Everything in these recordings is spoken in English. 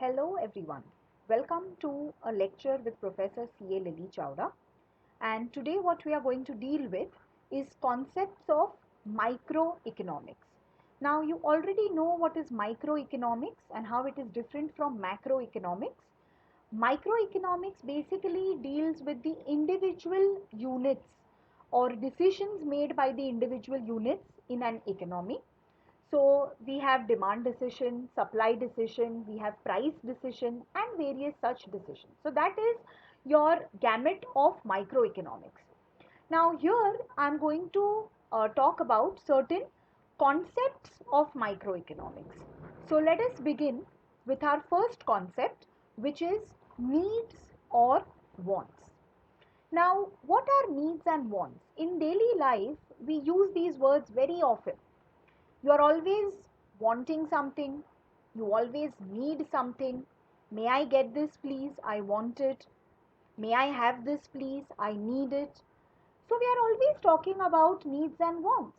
Hello everyone. Welcome to a lecture with Professor C.A. Lily Chowda. And today what we are going to deal with is concepts of microeconomics. Now you already know what is microeconomics and how it is different from macroeconomics. Microeconomics basically deals with the individual units or decisions made by the individual units in an economy. So we have demand decision, supply decision, we have price decision and various such decisions. So that is your gamut of microeconomics. Now here I am going to talk about certain concepts of microeconomics. So let us begin with our first concept, which is needs or wants. Now what are needs and wants? In daily life we use these words very often. You are always wanting something, you always need something. May I get this please? I want it. May I have this please? I need it. So we are always talking about needs and wants.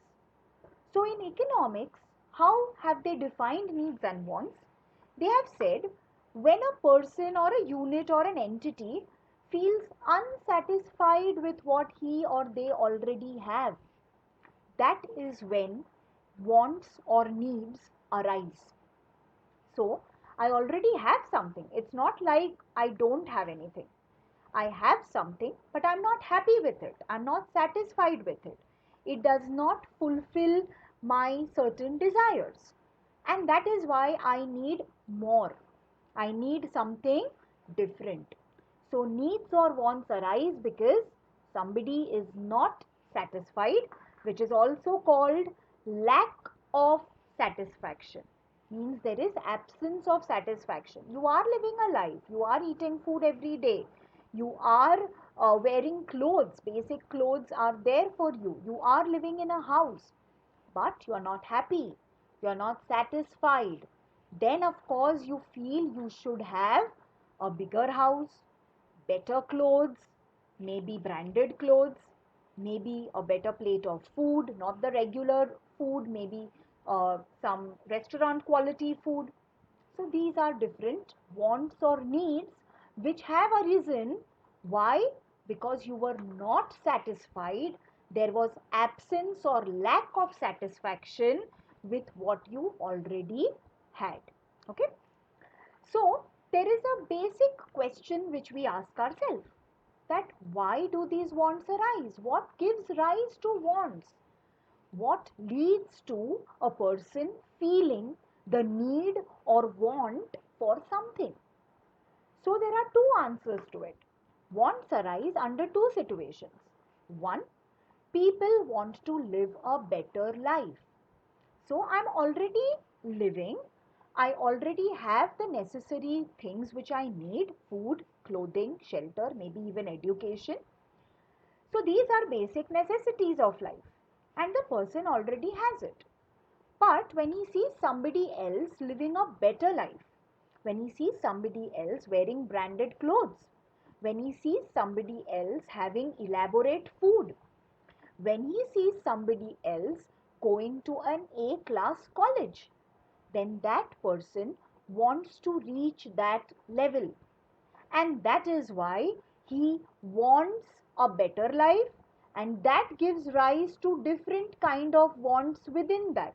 So in economics, how have they defined needs and wants? They have said when a person or a unit or an entity feels unsatisfied with what he or they already have, that is when wants or needs arise. So I already have something. It's not like I don't have anything. I have something, but I'm not happy with it. I'm not satisfied with it. It does not fulfill my certain desires. And that is why I need more. I need something different. So needs or wants arise because somebody is not satisfied, which is also called lack of satisfaction. Means there is absence of satisfaction. You are living a life, you are eating food every day, you are wearing clothes, basic clothes are there for you, you are living in a house, but you are not happy, you are not satisfied. Then of course you feel you should have a bigger house, better clothes, maybe branded clothes, maybe a better plate of food, not the regular food, maybe some restaurant quality food. So these are different wants or needs which have arisen. Why? Because you were not satisfied. There was absence or lack of satisfaction with what you already had. Okay. So there is a basic question which we ask ourselves, that why do these wants arise? What gives rise to wants? What leads to a person feeling the need or want for something? So there are two answers to it. Wants arise under two situations. One, people want to live a better life. So I'm already living, I already have the necessary things which I need, food, clothing, shelter, maybe even education. So these are basic necessities of life and the person already has it. But when he sees somebody else living a better life, when he sees somebody else wearing branded clothes, when he sees somebody else having elaborate food, when he sees somebody else going to an A class college, then that person wants to reach that level. And that is why he wants a better life, and that gives rise to different kind of wants within that.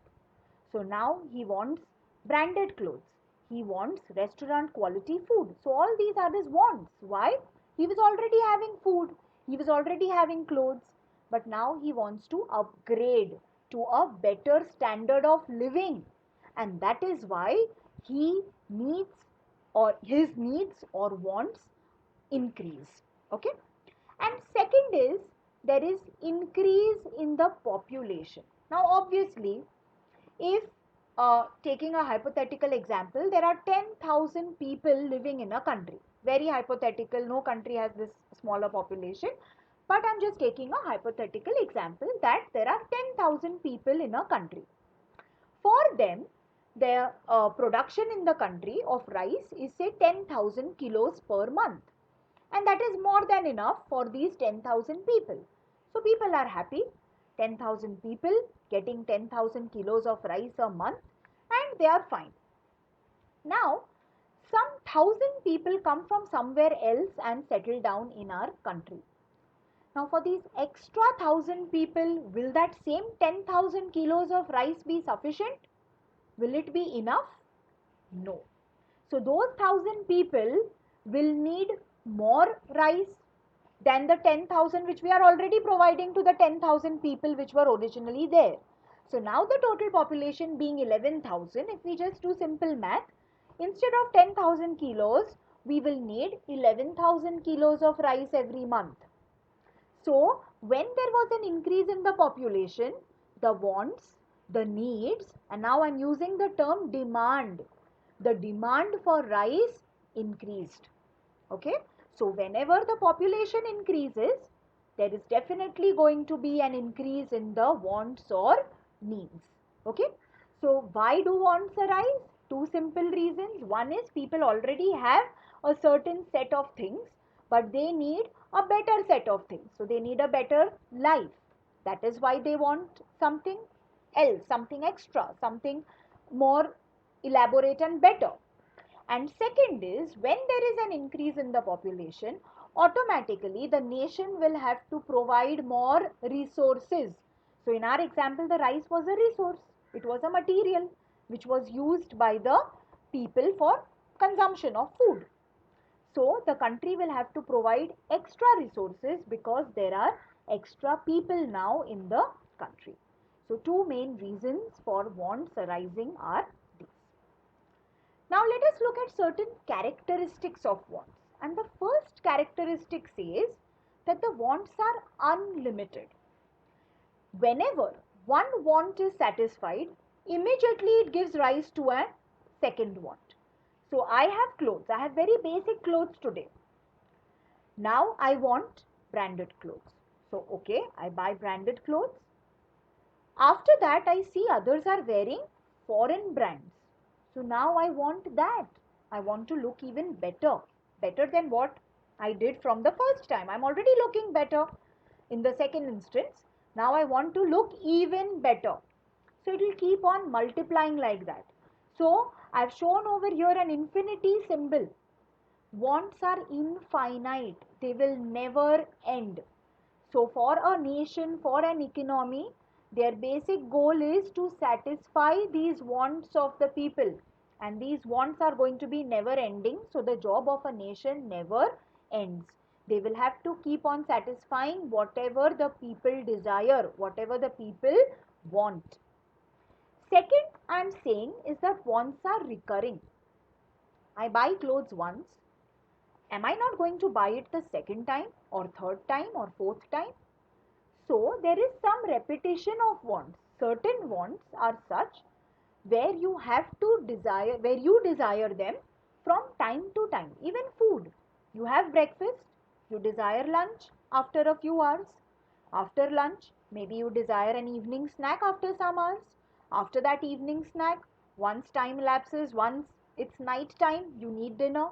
So now he wants branded clothes. He wants restaurant quality food. So all these are his wants. Why? He was already having food. He was already having clothes. But now he wants to upgrade to a better standard of living. And that is why he needs or his needs or wants increase. Okay. And second is there is increase in the population. Now obviously if taking a hypothetical example, there are 10,000 people living in a country. Very hypothetical, no country has this smaller population. But I'm just taking a hypothetical example that there are 10,000 people in a country. For them, their production in the country of rice is say 10,000 kilos per month. And that is more than enough for these 10,000 people. So people are happy. 10,000 people getting 10,000 kilos of rice a month and they are fine. Now, some 1,000 people come from somewhere else and settle down in our country. Now for these extra 1,000 people, will that same 10,000 kilos of rice be sufficient? Will it be enough? No. So those 1,000 people will need more rice than the 10,000 which we are already providing to the 10,000 people which were originally there. So now the total population being 11,000, if we just do simple math, instead of 10,000 kilos, we will need 11,000 kilos of rice every month. So when there was an increase in the population, the wants, the needs, and now I'm using the term demand. The demand for rice increased. Okay. So whenever the population increases, there is definitely going to be an increase in the wants or needs. Okay. So why do wants arise? Two simple reasons. One is people already have a certain set of things, but they need a better set of things. So they need a better life. That is why they want something else, something extra, something more elaborate and better. And second is, when there is an increase in the population, automatically the nation will have to provide more resources. So in our example, the rice was a resource. It was a material which was used by the people for consumption of food. So the country will have to provide extra resources because there are extra people now in the country. So two main reasons for wants arising are these. Now let us look at certain characteristics of wants. And the first characteristic says that the wants are unlimited. Whenever one want is satisfied, immediately it gives rise to a second want. So I have clothes. I have very basic clothes today. Now I want branded clothes. So okay, I buy branded clothes. After that, I see others are wearing foreign brands. So now I want that. I want to look even better. Better than what I did from the first time. I'm already looking better in the second instance. Now I want to look even better. So it will keep on multiplying like that. So I've shown over here an infinity symbol. Wants are infinite. They will never end. So for a nation, for an economy, their basic goal is to satisfy these wants of the people. And these wants are going to be never ending. So the job of a nation never ends. They will have to keep on satisfying whatever the people desire, whatever the people want. Second, I am saying is that wants are recurring. I buy clothes once. Am I not going to buy it the second time or third time or fourth time? So there is some repetition of wants. Certain wants are such where you have to desire, where you desire them from time to time. Even food. You have breakfast, you desire lunch after a few hours. After lunch, maybe you desire an evening snack after some hours. After that evening snack, once time lapses, once it's night time, you need dinner.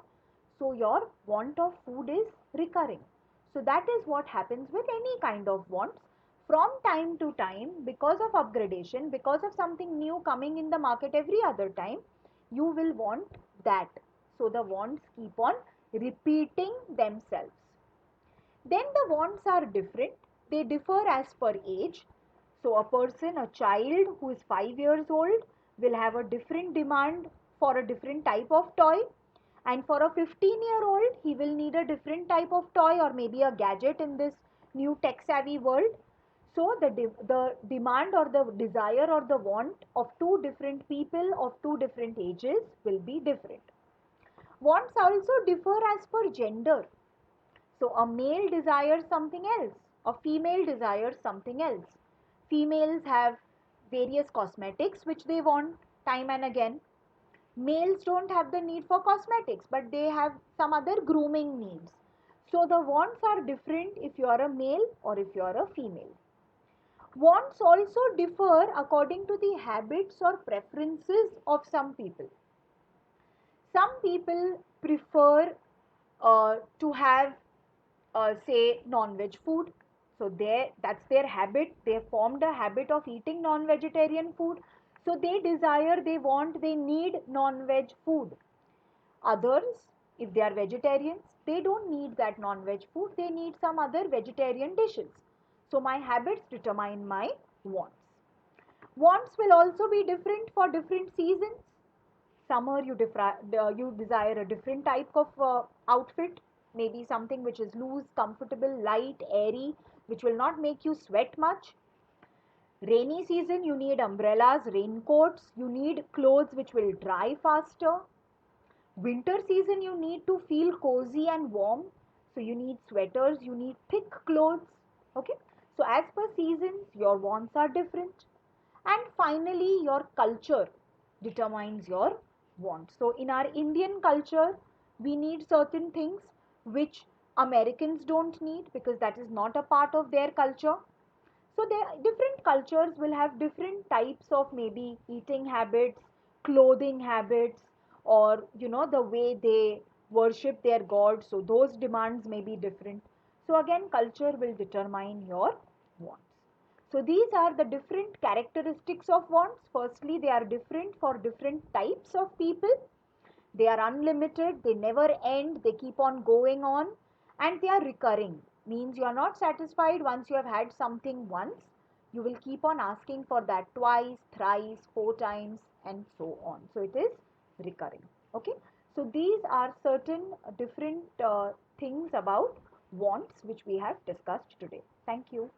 So your want of food is recurring. So that is what happens with any kind of wants. From time to time, because of upgradation, because of something new coming in the market every other time, you will want that. So the wants keep on repeating themselves. Then the wants are different. They differ as per age. So a person, a child who is 5 years old will have a different demand for a different type of toy. And for a 15-year-old, he will need a different type of toy or maybe a gadget in this new tech savvy world. So the demand or the desire or the want of two different people of two different ages will be different. Wants also differ as per gender. So a male desires something else, a female desires something else. Females have various cosmetics which they want time and again. Males don't have the need for cosmetics, but they have some other grooming needs. So the wants are different if you are a male or if you are a female. Wants also differ according to the habits or preferences of some people. Some people prefer to have, say, non-veg food. So that's their habit. They formed a habit of eating non-vegetarian food. So they desire, they want, they need non-veg food. Others If they are vegetarians, they don't need that non-veg food, they need some other vegetarian dishes. So my habits determine my wants. Wants will also be different for different seasons. Summer, you desire a different type of outfit, maybe something which is loose, comfortable, light, airy, which will not make you sweat much. Rainy season, you need umbrellas, raincoats, you need clothes which will dry faster. Winter season, you need to feel cozy and warm, so you need sweaters, you need thick clothes. Okay, so as per seasons, your wants are different. And finally, your culture determines your wants. So in our Indian culture, we need certain things which Americans don't need, because that is not a part of their culture. So different cultures will have different types of maybe eating habits, clothing habits, or the way they worship their god. So those demands may be different. So again, culture will determine your wants. So these are the different characteristics of wants. Firstly, they are different for different types of people. They are unlimited, they never end, they keep on going on, and they are recurring. Means you are not satisfied once you have had something once. You will keep on asking for that twice, thrice, four times, and so on. So it is recurring. Okay. So these are certain different things about wants which we have discussed today. Thank you.